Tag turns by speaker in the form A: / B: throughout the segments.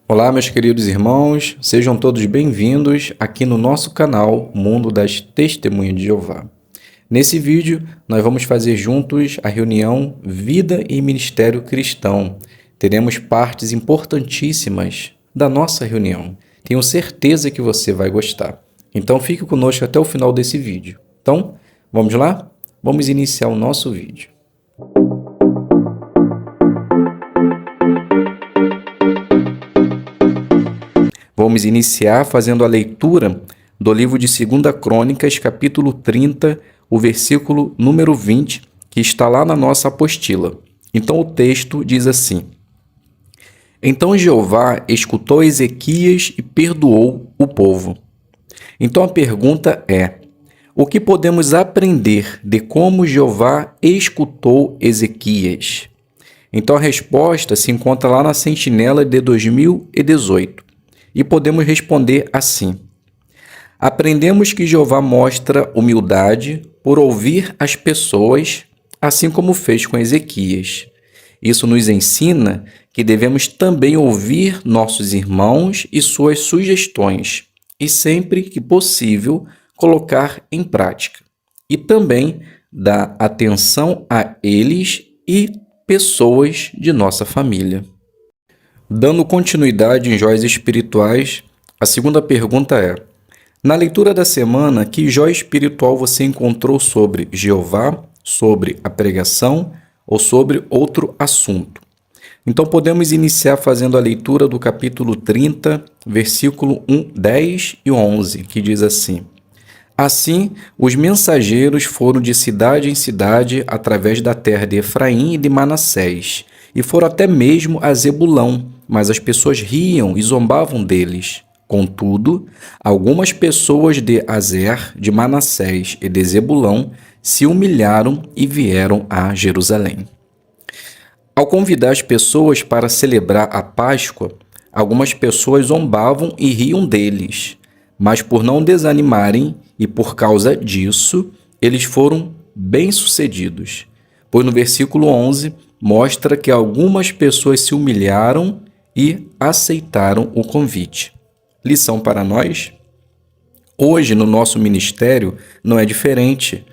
A: Olá, meus queridos irmãos, sejam todos bem-vindos aqui no nosso canal Mundo das Testemunhas de Jeová. Nesse vídeo, nós vamos fazer juntos a reunião Vida e Ministério Cristão. Teremos partes importantíssimas da nossa reunião. Tenho certeza que você vai gostar. Então, fique conosco até o final desse vídeo. Então, vamos lá? Vamos iniciar o nosso vídeo. Vamos iniciar fazendo a leitura do livro de 2 Crônicas, capítulo 30, o versículo número 20, que está lá na nossa apostila. Então o texto diz assim: Então Jeová escutou Ezequias e perdoou o povo. Então a pergunta é: o que podemos aprender de como Jeová escutou Ezequias? Então a resposta se encontra lá na Sentinela de 2018. E podemos responder assim: aprendemos que Jeová mostra humildade por ouvir as pessoas, assim como fez com Ezequias. Isso nos ensina que devemos também ouvir nossos irmãos e suas sugestões, e sempre que possível colocar em prática. E também dar atenção a eles e pessoas de nossa família. Dando continuidade em joias espirituais, a segunda pergunta é: na leitura da semana, que joia espiritual você encontrou sobre Jeová, sobre a pregação ou sobre outro assunto? Então podemos iniciar fazendo a leitura do capítulo 30, versículo 1, 10 e 11, que diz assim: Assim, os mensageiros foram de cidade em cidade através da terra de Efraim e de Manassés, e foram até mesmo a Zebulão, mas as pessoas riam e zombavam deles. Contudo, algumas pessoas de Azer, de Manassés e de Zebulão se humilharam e vieram a Jerusalém. Ao convidar as pessoas para celebrar a Páscoa, algumas pessoas zombavam e riam deles, mas por não desanimarem e por causa disso, eles foram bem-sucedidos. Pois no versículo 11 mostra que algumas pessoas se humilharam e aceitaram o convite. Lição para nós? Hoje, no nosso ministério, não é diferente.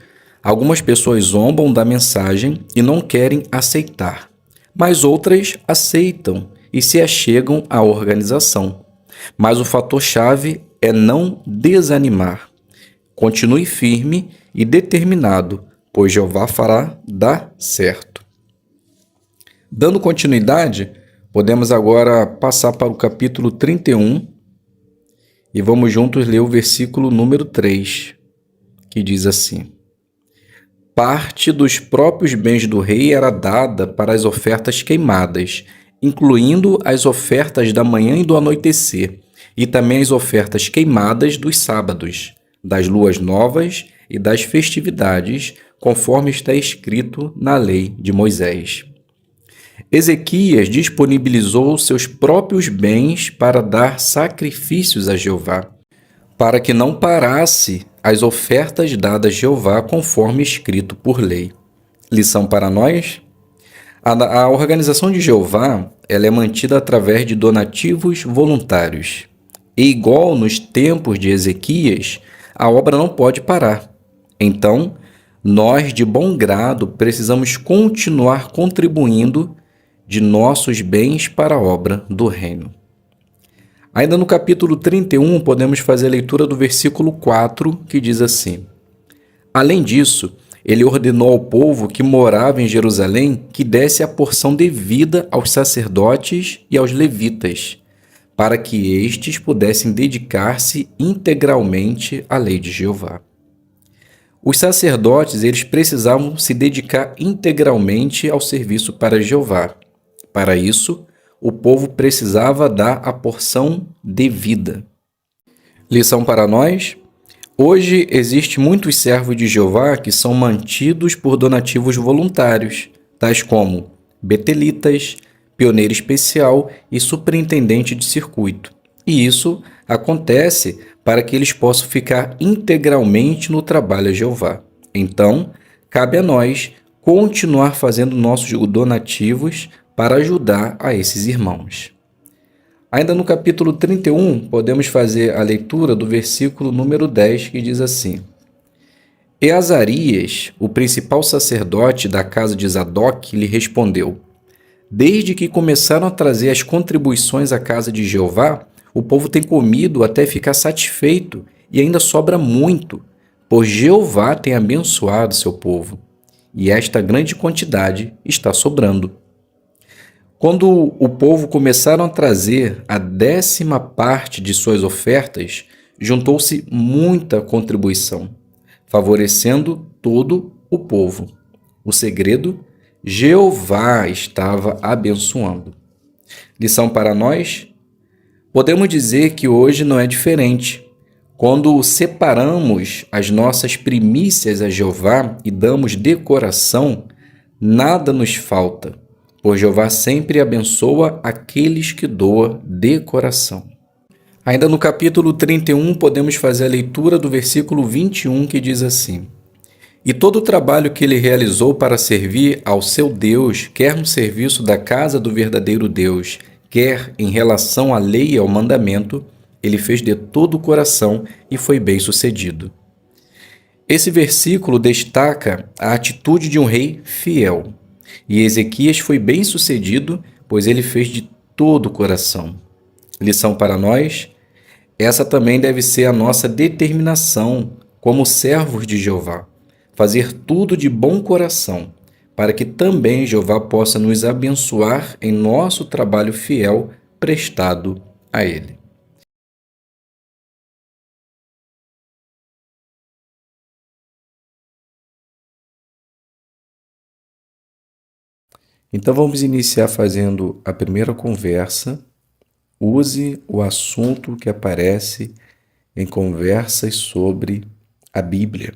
A: Algumas pessoas zombam da mensagem e não querem aceitar, mas outras aceitam e se achegam à organização. Mas o fator-chave é não desanimar. Continue firme e determinado, pois Jeová fará dar certo. Dando continuidade, podemos agora passar para o capítulo 31 e vamos juntos ler o versículo número 3, que diz assim: Parte dos próprios bens do rei era dada para as ofertas queimadas, incluindo as ofertas da manhã e do anoitecer, e também as ofertas queimadas dos sábados, das luas novas e das festividades, conforme está escrito na lei de Moisés. Ezequias disponibilizou seus próprios bens para dar sacrifícios a Jeová, para que não parasse as ofertas dadas a Jeová conforme escrito por lei. Lição para nós? A organização de Jeová ela é mantida através de donativos voluntários. E igual nos tempos de Ezequias, a obra não pode parar. Então, nós de bom grado precisamos continuar contribuindo de nossos bens para a obra do reino. Ainda no capítulo 31, podemos fazer a leitura do versículo 4, que diz assim: Além disso, ele ordenou ao povo que morava em Jerusalém que desse a porção devida aos sacerdotes e aos levitas, para que estes pudessem dedicar-se integralmente à lei de Jeová. Os sacerdotes eles precisavam se dedicar integralmente ao serviço para Jeová. Para isso, o povo precisava dar a porção devida. Lição para nós? Hoje, existe muitos servos de Jeová que são mantidos por donativos voluntários, tais como betelitas, pioneiro especial e superintendente de circuito. E isso acontece para que eles possam ficar integralmente no trabalho a Jeová. Então, cabe a nós continuar fazendo nossos donativos para ajudar a esses irmãos. Ainda no capítulo 31, podemos fazer a leitura do versículo número 10, que diz assim: E Azarias, o principal sacerdote da casa de Zadok, lhe respondeu: Desde que começaram a trazer as contribuições à casa de Jeová, o povo tem comido até ficar satisfeito e ainda sobra muito, pois Jeová tem abençoado seu povo, e esta grande quantidade está sobrando. Quando o povo começaram a trazer a 10ª parte de suas ofertas, juntou-se muita contribuição, favorecendo todo o povo. O segredo: Jeová estava abençoando. Lição para nós? Podemos dizer que hoje não é diferente. Quando separamos as nossas primícias a Jeová e damos de coração, nada nos falta, pois Jeová sempre abençoa aqueles que doam de coração. Ainda no capítulo 31, podemos fazer a leitura do versículo 21, que diz assim: E todo o trabalho que ele realizou para servir ao seu Deus, quer no serviço da casa do verdadeiro Deus, quer em relação à lei e ao mandamento, ele fez de todo o coração e foi bem-sucedido. Esse versículo destaca a atitude de um rei fiel. E Ezequias foi bem-sucedido, pois ele fez de todo o coração. Lição para nós: essa também deve ser a nossa determinação como servos de Jeová, fazer tudo de bom coração, para que também Jeová possa nos abençoar em nosso trabalho fiel prestado a Ele. Então vamos iniciar fazendo a primeira conversa. Use o assunto que aparece em conversas sobre a Bíblia.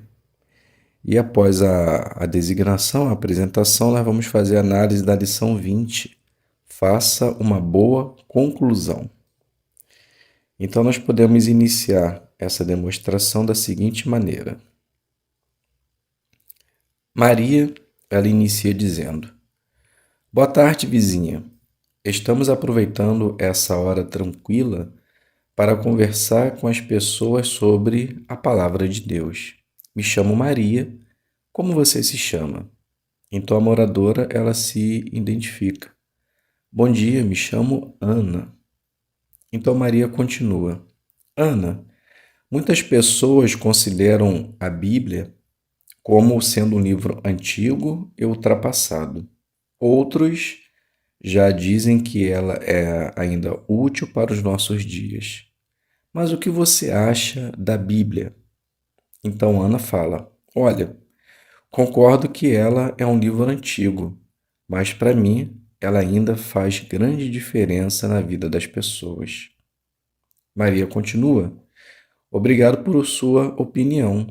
A: E após a designação, a apresentação, nós vamos fazer a análise da lição 20. Faça uma boa conclusão. Então, nós podemos iniciar essa demonstração da seguinte maneira. Maria, ela inicia dizendo: Boa tarde, vizinha. Estamos aproveitando essa hora tranquila para conversar com as pessoas sobre a palavra de Deus. Me chamo Maria. Como você se chama? Então a moradora, ela se identifica. Bom dia, me chamo Ana. Então Maria continua. Ana, muitas pessoas consideram a Bíblia como sendo um livro antigo e ultrapassado. Outros já dizem que ela é ainda útil para os nossos dias. Mas o que você acha da Bíblia? Então Ana fala: Olha, concordo que ela é um livro antigo, mas para mim ela ainda faz grande diferença na vida das pessoas. Maria continua: Obrigado por sua opinião.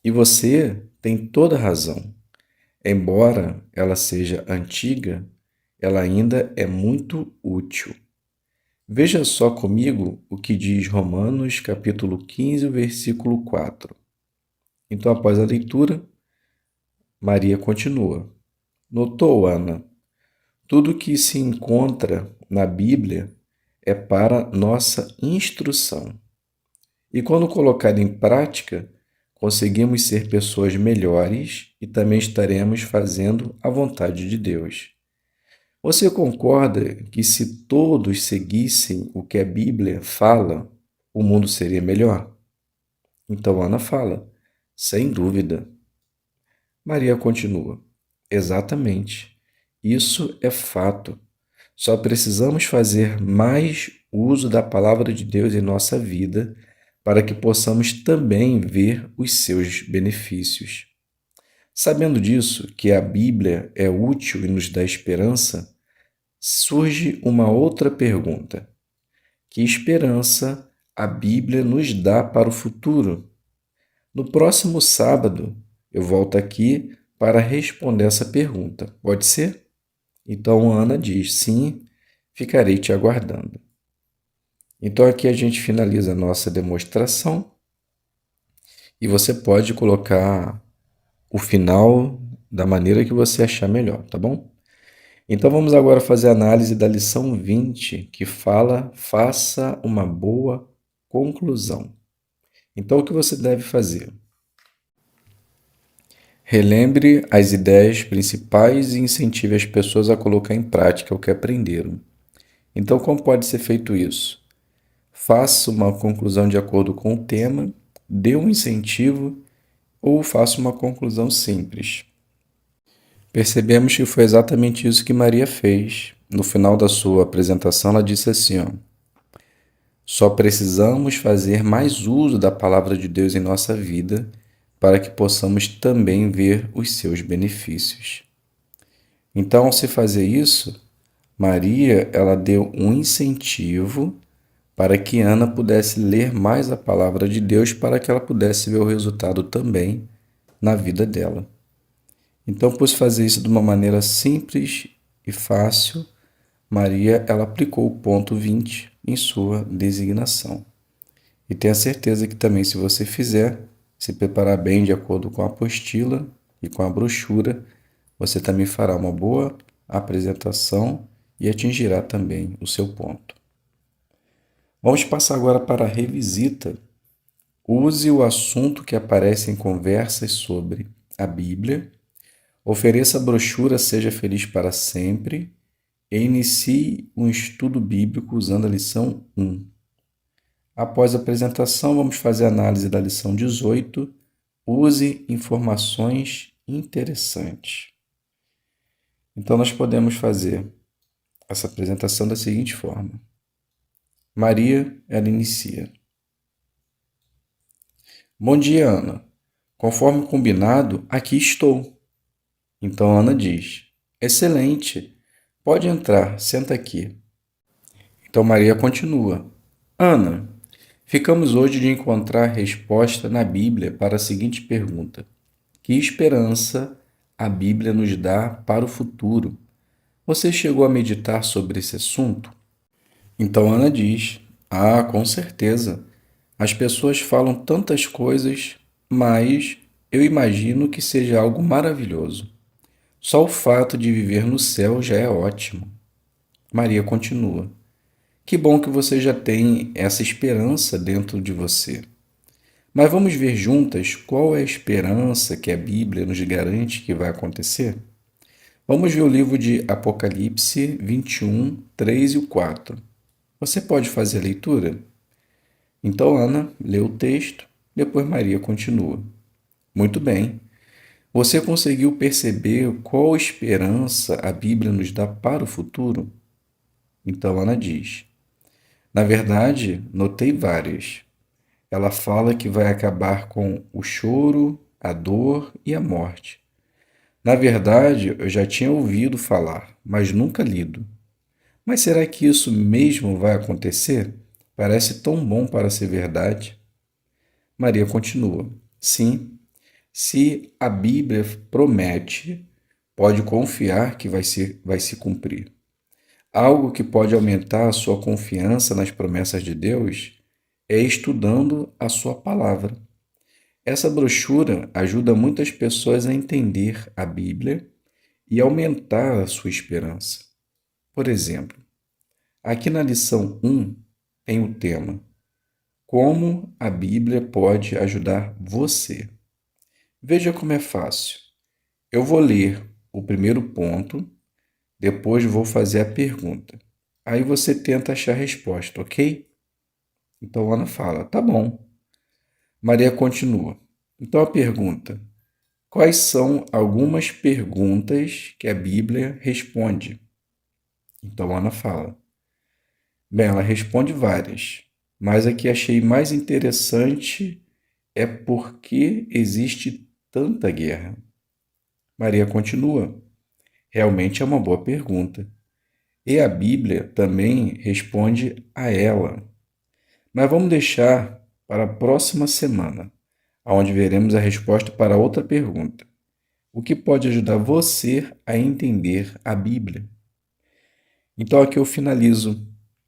A: E você tem toda a razão. Embora ela seja antiga, ela ainda é muito útil. Veja só comigo o que diz Romanos, capítulo 15, versículo 4. Então, após a leitura, Maria continua. Notou, Ana? Tudo que se encontra na Bíblia é para nossa instrução. E quando colocado em prática, conseguimos ser pessoas melhores e também estaremos fazendo a vontade de Deus. Você concorda que se todos seguissem o que a Bíblia fala, o mundo seria melhor? Então Ana fala: sem dúvida. Maria continua: exatamente. Isso é fato. Só precisamos fazer mais uso da palavra de Deus em nossa vida para que possamos também ver os seus benefícios. Sabendo disso, que a Bíblia é útil e nos dá esperança, surge uma outra pergunta. Que esperança a Bíblia nos dá para o futuro? No próximo sábado, eu volto aqui para responder essa pergunta. Pode ser? Então Ana diz: sim, ficarei te aguardando. Então aqui a gente finaliza a nossa demonstração e você pode colocar o final da maneira que você achar melhor, tá bom? Então vamos agora fazer a análise da lição 20, que fala: faça uma boa conclusão. Então o que você deve fazer? Relembre as ideias principais e incentive as pessoas a colocar em prática o que aprenderam. Então, como pode ser feito isso? Faça uma conclusão de acordo com o tema, dê um incentivo ou faça uma conclusão simples. Percebemos que foi exatamente isso que Maria fez. No final da sua apresentação, ela disse assim, ó: só precisamos fazer mais uso da palavra de Deus em nossa vida para que possamos também ver os seus benefícios. Então, ao se fazer isso, Maria, ela deu um incentivo para que Ana pudesse ler mais a palavra de Deus para que ela pudesse ver o resultado também na vida dela. Então, por fazer isso de uma maneira simples e fácil, Maria, ela aplicou o ponto 20 em sua designação. E tenha certeza que também, se você fizer, se preparar bem de acordo com a apostila e com a brochura, você também fará uma boa apresentação e atingirá também o seu ponto. Vamos passar agora para a revisita. Use o assunto que aparece em conversas sobre a Bíblia, ofereça a brochura Seja Feliz para Sempre e inicie um estudo bíblico usando a lição 1. Após a apresentação, vamos fazer a análise da lição 18. Use informações interessantes. Então, nós podemos fazer essa apresentação da seguinte forma. Maria, ela inicia. Bom dia, Ana. Conforme combinado, aqui estou. Então, Ana diz: excelente. Pode entrar, senta aqui. Então, Maria continua. Ana, ficamos hoje de encontrar resposta na Bíblia para a seguinte pergunta: que esperança a Bíblia nos dá para o futuro? Você chegou a meditar sobre esse assunto? Então Ana diz: ah, com certeza. As pessoas falam tantas coisas, mas eu imagino que seja algo maravilhoso. Só o fato de viver no céu já é ótimo. Maria continua: que bom que você já tem essa esperança dentro de você. Mas vamos ver juntas qual é a esperança que a Bíblia nos garante que vai acontecer? Vamos ver o livro de Apocalipse 21, 3 e 4. Você pode fazer a leitura? Então Ana lê o texto, depois Maria continua. Muito bem. Você conseguiu perceber qual esperança a Bíblia nos dá para o futuro? Então Ana diz: na verdade, notei várias. Ela fala que vai acabar com o choro, a dor e a morte. Na verdade, eu já tinha ouvido falar, mas nunca lido. Mas será que isso mesmo vai acontecer? Parece tão bom para ser verdade. Maria continua: sim, se a Bíblia promete, pode confiar que vai se cumprir. Algo que pode aumentar a sua confiança nas promessas de Deus é estudando a sua palavra. Essa brochura ajuda muitas pessoas a entender a Bíblia e aumentar a sua esperança. Por exemplo, aqui na lição 1 tem o tema: como a Bíblia pode ajudar você. Veja como é fácil. Eu vou ler o primeiro ponto, depois vou fazer a pergunta. Aí você tenta achar a resposta, ok? Então Ana fala: tá bom. Maria continua. Então a pergunta: quais são algumas perguntas que a Bíblia responde? Então Ana fala: bem, ela responde várias, mas a que achei mais interessante é por que existe tanta guerra. Maria continua: realmente é uma boa pergunta. E a Bíblia também responde a ela. Mas vamos deixar para a próxima semana, onde veremos a resposta para outra pergunta: o que pode ajudar você a entender a Bíblia? Então aqui eu finalizo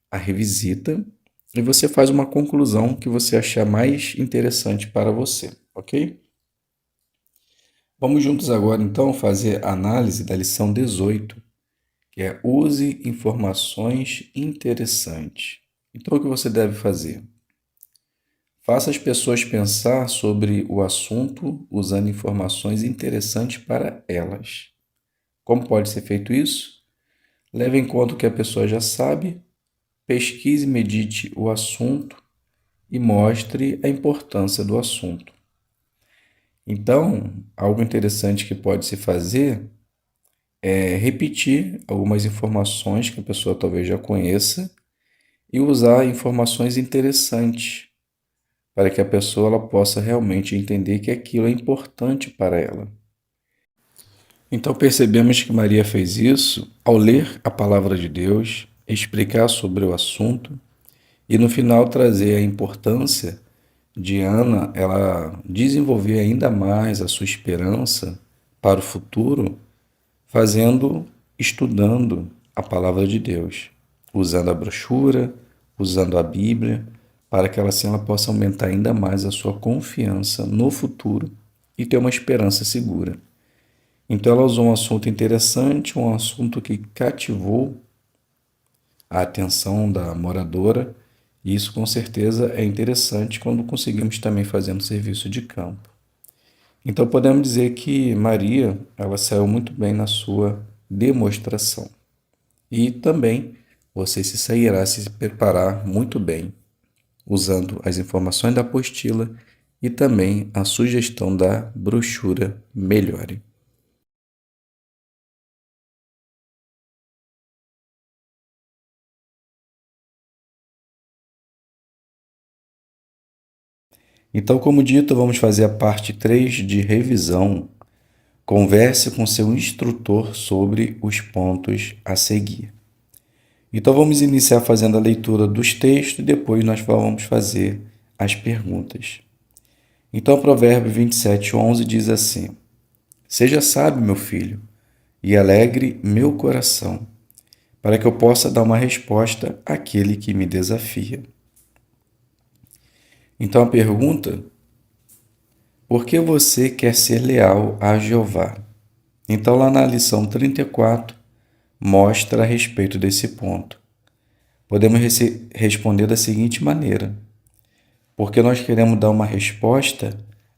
A: a revisita e você faz uma conclusão que você achar mais interessante para você, ok? Vamos juntos agora então fazer a análise da lição 18, que é use informações interessantes. Então, o que você deve fazer? Faça as pessoas pensar sobre o assunto usando informações interessantes para elas. Como pode ser feito isso? Leve em conta o que a pessoa já sabe, pesquise e medite o assunto e mostre a importância do assunto. Então, algo interessante que pode se fazer é repetir algumas informações que a pessoa talvez já conheça e usar informações interessantes para que a pessoa ela possa realmente entender que aquilo é importante para ela. Então percebemos que Maria fez isso ao ler a palavra de Deus, explicar sobre o assunto e no final trazer a importância de Ana ela desenvolver ainda mais a sua esperança para o futuro, estudando a palavra de Deus, usando a brochura, usando a Bíblia, para que ela possa aumentar ainda mais a sua confiança no futuro e ter uma esperança segura. Então ela usou um assunto interessante, um assunto que cativou a atenção da moradora, e isso com certeza é interessante quando conseguimos também fazer um serviço de campo. Então podemos dizer que Maria, ela saiu muito bem na sua demonstração. E também você se sairá se preparar muito bem, usando as informações da apostila e também a sugestão da brochura Melhore. Então, como dito, vamos fazer a parte 3 de revisão. Converse com seu instrutor sobre os pontos a seguir. Então, vamos iniciar fazendo a leitura dos textos e depois nós vamos fazer as perguntas. Então, o provérbio 27:11 diz assim: Seja sábio, meu filho, e alegre meu coração, para que eu possa dar uma resposta àquele que me desafia. Então, a pergunta: por que você quer ser leal a Jeová? Então, lá na lição 34, mostra a respeito desse ponto. Podemos responder da seguinte maneira: porque nós queremos dar uma resposta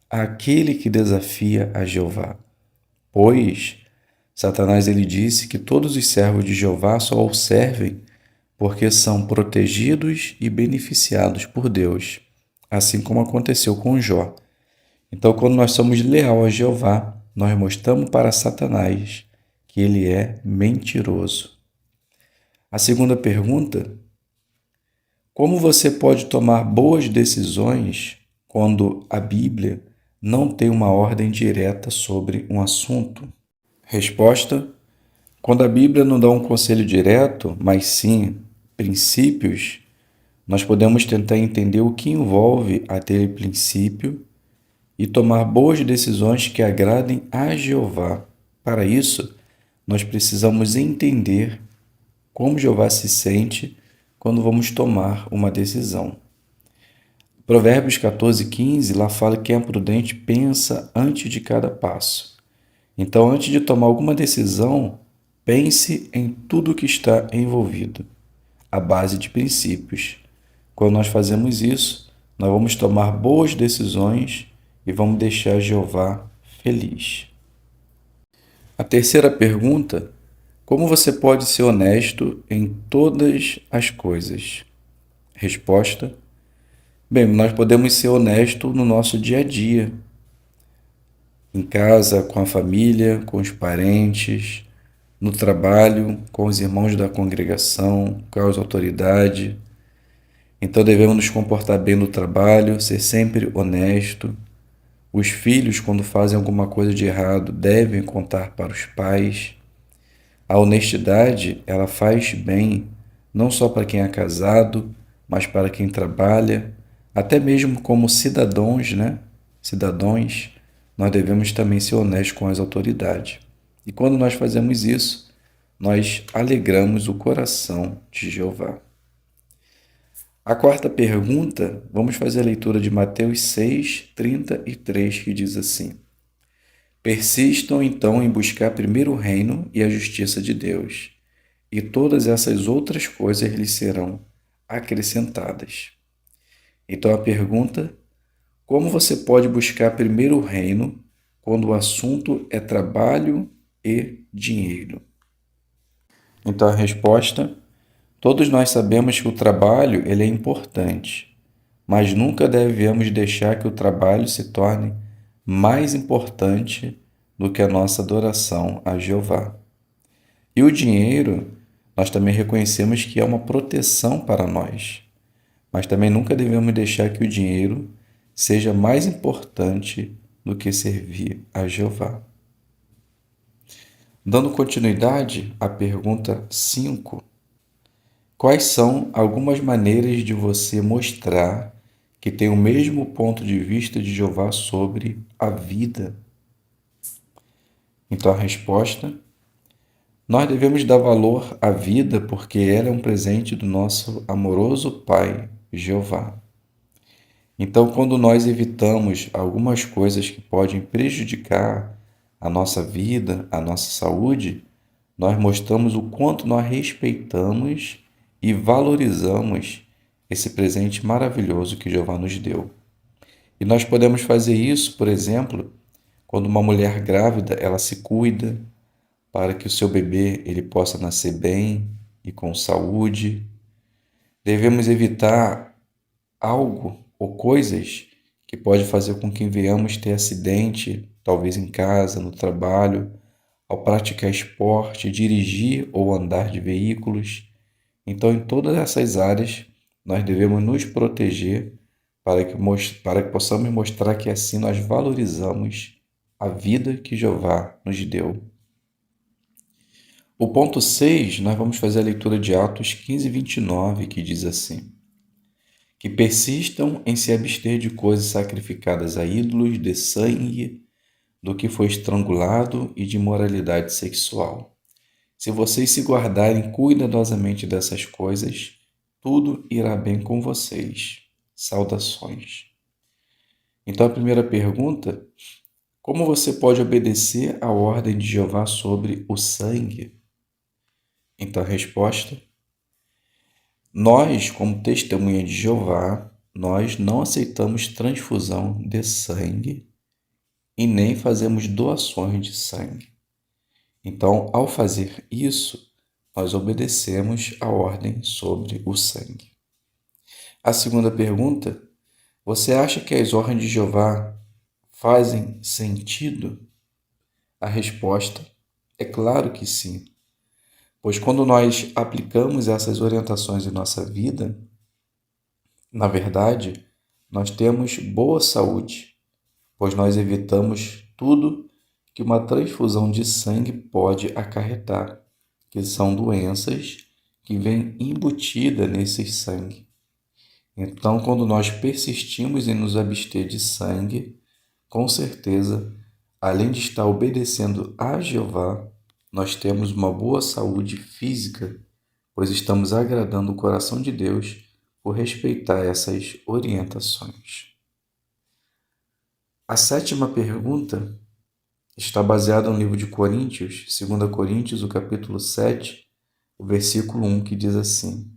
A: àquele que desafia a Jeová. Pois Satanás ele disse que todos os servos de Jeová só o servem porque são protegidos e beneficiados por Deus, assim como aconteceu com Jó. Então, quando nós somos leal a Jeová, nós mostramos para Satanás que ele é mentiroso. A segunda pergunta: como você pode tomar boas decisões quando a Bíblia não tem uma ordem direta sobre um assunto? Resposta: quando a Bíblia não dá um conselho direto, mas sim princípios, nós podemos tentar entender o que envolve aquele princípio e tomar boas decisões que agradem a Jeová. Para isso, nós precisamos entender como Jeová se sente quando vamos tomar uma decisão. Provérbios 14:15, lá fala que quem é prudente pensa antes de cada passo. Então, antes de tomar alguma decisão, pense em tudo que está envolvido, à base de princípios. Quando nós fazemos isso, nós vamos tomar boas decisões e vamos deixar Jeová feliz. A terceira pergunta: como você pode ser honesto em todas as coisas? Resposta: bem, nós podemos ser honestos no nosso dia a dia, em casa, com a família, com os parentes, no trabalho, com os irmãos da congregação, com as autoridades. Então devemos nos comportar bem no trabalho, ser sempre honesto. Os filhos, quando fazem alguma coisa de errado, devem contar para os pais. A honestidade, ela faz bem, não só para quem é casado, mas para quem trabalha, até mesmo como cidadãos, né? Cidadãos, nós devemos também ser honestos com as autoridades. E quando nós fazemos isso, nós alegramos o coração de Jeová. A quarta pergunta, vamos fazer a leitura de Mateus 6:33, que diz assim: Persistam então em buscar primeiro o reino e a justiça de Deus, e todas essas outras coisas lhes serão acrescentadas. Então a pergunta: como você pode buscar primeiro o reino quando o assunto é trabalho e dinheiro? Então a resposta: todos nós sabemos que o trabalho ele é importante, mas nunca devemos deixar que o trabalho se torne mais importante do que a nossa adoração a Jeová. E o dinheiro, nós também reconhecemos que é uma proteção para nós, mas também nunca devemos deixar que o dinheiro seja mais importante do que servir a Jeová. Dando continuidade à pergunta 5, quais são algumas maneiras de você mostrar que tem o mesmo ponto de vista de Jeová sobre a vida? Então a resposta: nós devemos dar valor à vida porque ela é um presente do nosso amoroso Pai, Jeová. Então, quando nós evitamos algumas coisas que podem prejudicar a nossa vida, a nossa saúde, nós mostramos o quanto nós respeitamos e valorizamos esse presente maravilhoso que Jeová nos deu. E nós podemos fazer isso, por exemplo, quando uma mulher grávida, ela se cuida para que o seu bebê ele possa nascer bem e com saúde. Devemos evitar algo ou coisas que pode fazer com que venhamos ter acidente, talvez em casa, no trabalho, ao praticar esporte, dirigir ou andar de veículos. Então, em todas essas áreas, nós devemos nos proteger para que possamos mostrar que assim nós valorizamos a vida que Jeová nos deu. O ponto 6, nós vamos fazer a leitura de Atos 15, 29, que diz assim: que persistam em se abster de coisas sacrificadas a ídolos, de sangue, do que foi estrangulado e de imoralidade sexual. Se vocês se guardarem cuidadosamente dessas coisas, tudo irá bem com vocês. Saudações. Então a primeira pergunta: como você pode obedecer à ordem de Jeová sobre o sangue? Então a resposta: nós, como testemunha de Jeová, nós não aceitamos transfusão de sangue e nem fazemos doações de sangue. Então, ao fazer isso, nós obedecemos a ordem sobre o sangue. A segunda pergunta: você acha que as ordens de Jeová fazem sentido? A resposta é claro que sim. Pois quando nós aplicamos essas orientações em nossa vida, na verdade, nós temos boa saúde, pois nós evitamos tudo que uma transfusão de sangue pode acarretar, que são doenças que vêm embutidas nesse sangue. Então, quando nós persistimos em nos abster de sangue, com certeza, além de estar obedecendo a Jeová, nós temos uma boa saúde física, pois estamos agradando o coração de Deus por respeitar essas orientações. A sétima pergunta está baseada no livro de Coríntios, 2 Coríntios, o capítulo 7, o versículo 1, que diz assim: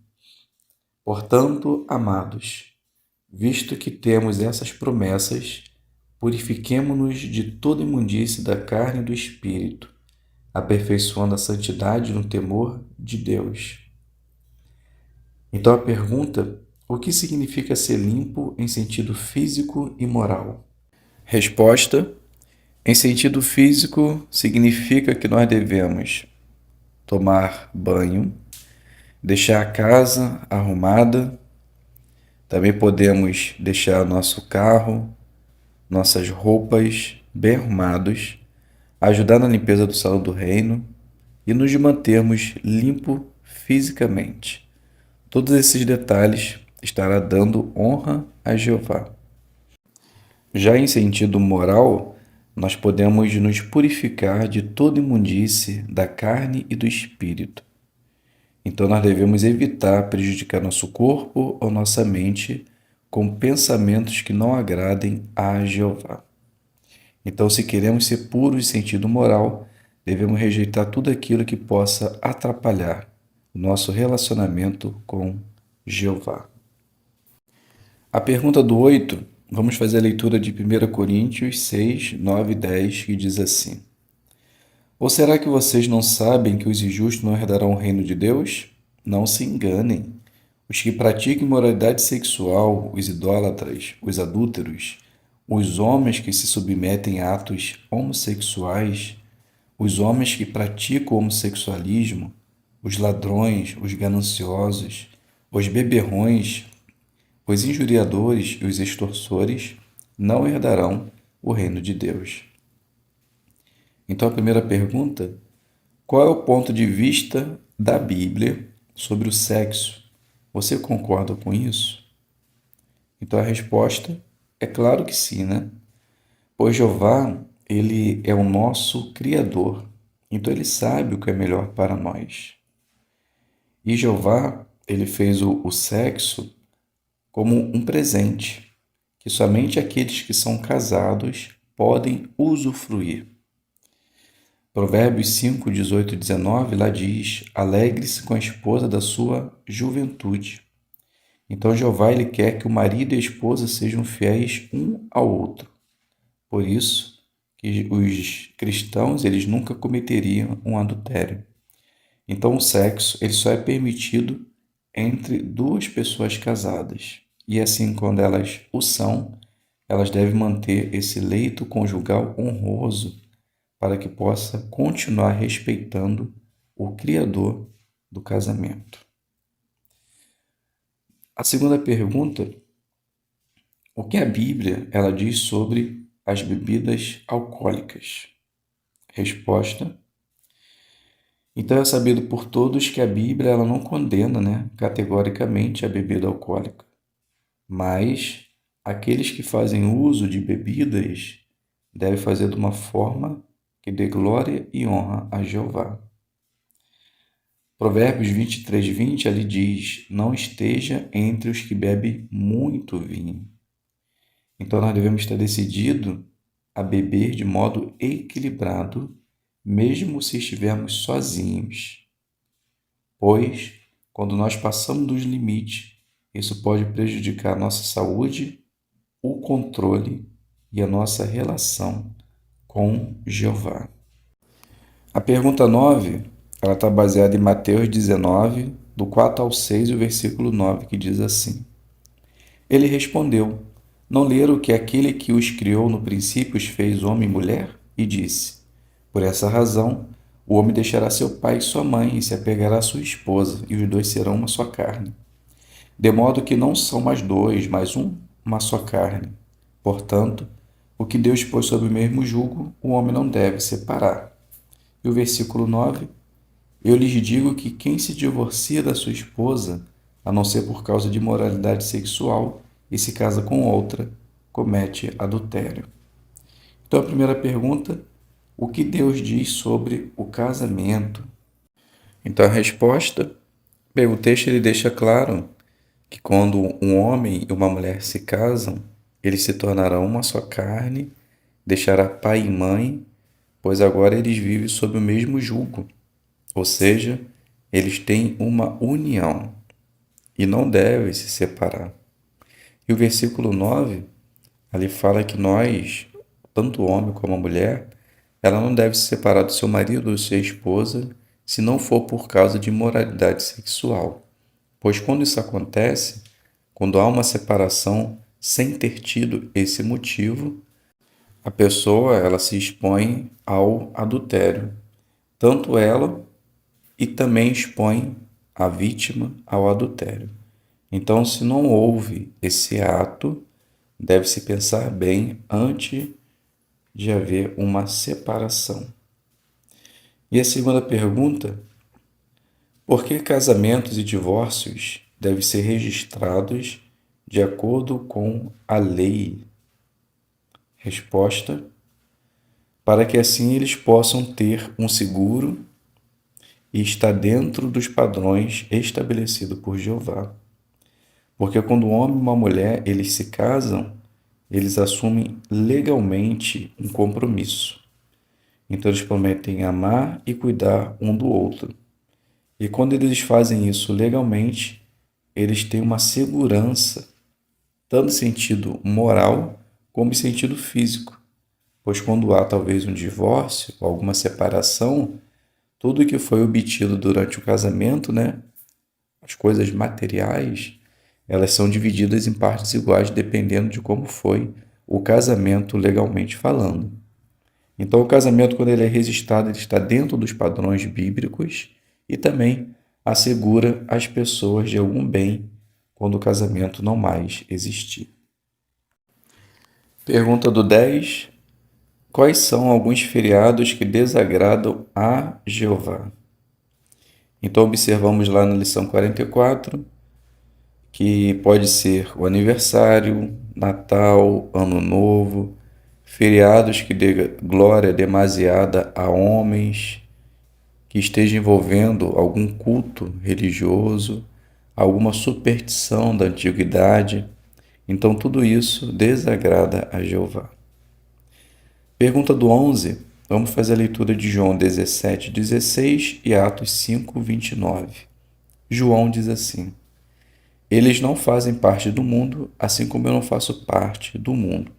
A: portanto, amados, visto que temos essas promessas, purifiquemo-nos de toda imundície da carne e do espírito, aperfeiçoando a santidade no temor de Deus. Então a pergunta: o que significa ser limpo em sentido físico e moral? Resposta: em sentido físico, significa que nós devemos tomar banho, deixar a casa arrumada, também podemos deixar nosso carro, nossas roupas bem arrumados, ajudar na limpeza do salão do reino e nos mantermos limpo fisicamente. Todos esses detalhes estará dando honra a Jeová. Já em sentido moral, nós podemos nos purificar de toda imundície da carne e do espírito. Então nós devemos evitar prejudicar nosso corpo ou nossa mente com pensamentos que não agradem a Jeová. Então, se queremos ser puros em sentido moral, devemos rejeitar tudo aquilo que possa atrapalhar o nosso relacionamento com Jeová. A pergunta do 8, vamos fazer a leitura de 1 Coríntios 6, 9 e 10, que diz assim: Ou será que vocês não sabem que os injustos não herdarão o reino de Deus? Não se enganem. Os que praticam imoralidade sexual, os idólatras, os adúlteros, os homens que se submetem a atos homossexuais, os homens que praticam o homossexualismo, os ladrões, os gananciosos, os beberrões, os injuriadores e os extorsores não herdarão o reino de Deus. Então, a primeira pergunta: qual é o ponto de vista da Bíblia sobre o sexo? Você concorda com isso? Então, a resposta é claro que sim, né? Pois Jeová, ele é o nosso Criador, então ele sabe o que é melhor para nós. E Jeová, ele fez o sexo como um presente, que somente aqueles que são casados podem usufruir. Provérbios 5, 18 e 19, lá diz: alegre-se com a esposa da sua juventude. Então Jeová, ele quer que o marido e a esposa sejam fiéis um ao outro. Por isso que os cristãos, eles nunca cometeriam um adultério. Então o sexo, ele só é permitido entre duas pessoas casadas. E assim, quando elas o são, elas devem manter esse leito conjugal honroso para que possa continuar respeitando o Criador do casamento. A segunda pergunta: o que a Bíblia ela diz sobre as bebidas alcoólicas? Resposta: então é sabido por todos que a Bíblia ela não condena, categoricamente a bebida alcoólica, mas aqueles que fazem uso de bebidas devem fazer de uma forma que dê glória e honra a Jeová. Provérbios 23, 20, ali diz: não esteja entre os que bebem muito vinho. Então nós devemos estar decididos a beber de modo equilibrado, mesmo se estivermos sozinhos. Pois, quando nós passamos dos limites, isso pode prejudicar a nossa saúde, o controle e a nossa relação com Jeová. A pergunta 9, ela está baseada em Mateus 19, do 4 ao 6, e o versículo 9, que diz assim: Ele respondeu: não leram que aquele que os criou no princípio os fez homem e mulher? E disse: por essa razão, o homem deixará seu pai e sua mãe e se apegará à sua esposa, e os dois serão uma só carne. De modo que não são mais dois, mas uma só carne. Portanto, o que Deus pôs sob o mesmo jugo, o homem não deve separar. E o versículo 9: eu lhes digo que quem se divorcia da sua esposa, a não ser por causa de imoralidade sexual, e se casa com outra, comete adultério. Então, a primeira pergunta: o que Deus diz sobre o casamento? Então, a resposta: o texto ele deixa claro que quando um homem e uma mulher se casam, eles se tornarão uma só carne, deixará pai e mãe, pois agora eles vivem sob o mesmo jugo, ou seja, eles têm uma união e não devem se separar. E o versículo 9, ali fala que nós, tanto o homem como a mulher, ela não deve se separar do seu marido ou da sua esposa, se não for por causa de imoralidade sexual. Pois quando isso acontece, quando há uma separação sem ter tido esse motivo, a pessoa ela se expõe ao adultério. Tanto ela e também expõe a vítima ao adultério. Então, se não houve esse ato, deve-se pensar bem antes de haver uma separação. E a segunda pergunta: por que casamentos e divórcios devem ser registrados de acordo com a lei? Resposta: para que assim eles possam ter um seguro e estar dentro dos padrões estabelecidos por Jeová. Porque quando um homem e uma mulher eles se casam, eles assumem legalmente um compromisso. Então eles prometem amar e cuidar um do outro. E quando eles fazem isso legalmente, eles têm uma segurança, tanto em sentido moral como em sentido físico. Pois quando há talvez um divórcio ou alguma separação, tudo que foi obtido durante o casamento, né, as coisas materiais, elas são divididas em partes iguais dependendo de como foi o casamento legalmente falando. Então, o casamento, quando ele é registrado, ele está dentro dos padrões bíblicos e também assegura as pessoas de algum bem quando o casamento não mais existir. Pergunta do 10. Quais são alguns feriados que desagradam a Jeová? Então, observamos lá na lição 44 que pode ser o aniversário, Natal, Ano Novo, feriados que dê glória demasiada a homens, que esteja envolvendo algum culto religioso, alguma superstição da antiguidade. Então, tudo isso desagrada a Jeová. Pergunta do 11. Vamos fazer a leitura de João 17:16 e Atos 5:29. João diz assim: Eles não fazem parte do mundo, assim como eu não faço parte do mundo.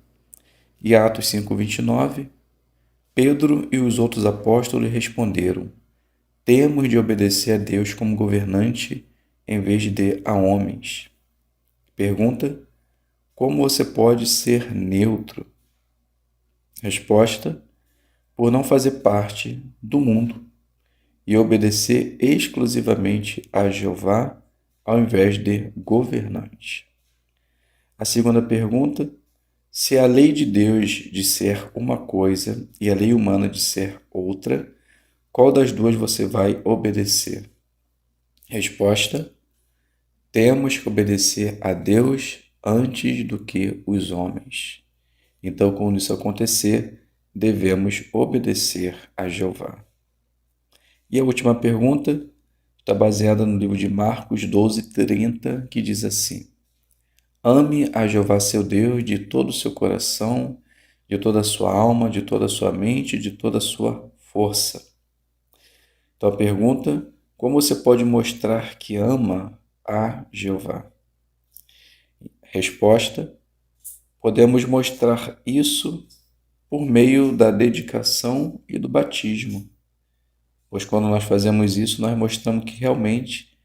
A: E Atos 5:29. Pedro e os outros apóstolos responderam: Temos de obedecer a Deus como governante em vez de a homens. Pergunta: como você pode ser neutro? Resposta: por não fazer parte do mundo e obedecer exclusivamente a Jeová ao invés de governante. A segunda pergunta: se a lei de Deus disser uma coisa e a lei humana disser outra, qual das duas você vai obedecer? Resposta: temos que obedecer a Deus antes do que os homens. Então, quando isso acontecer, devemos obedecer a Jeová. E a última pergunta está baseada no livro de Marcos 12:30, que diz assim: Ame a Jeová seu Deus de todo o seu coração, de toda a sua alma, de toda a sua mente, de toda a sua força. Então a pergunta: como você pode mostrar que ama a Jeová? Resposta: podemos mostrar isso por meio da dedicação e do batismo. Pois quando nós fazemos isso, nós mostramos que realmente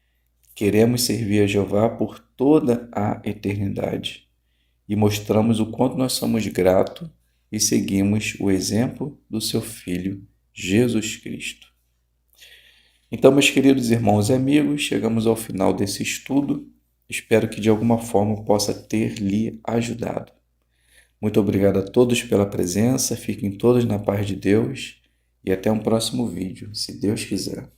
A: queremos servir a Jeová por toda a eternidade. E mostramos o quanto nós somos gratos e seguimos o exemplo do seu Filho, Jesus Cristo. Então, meus queridos irmãos e amigos, chegamos ao final desse estudo. Espero que de alguma forma possa ter lhe ajudado. Muito obrigado a todos pela presença, fiquem todos na paz de Deus e até um próximo vídeo, se Deus quiser.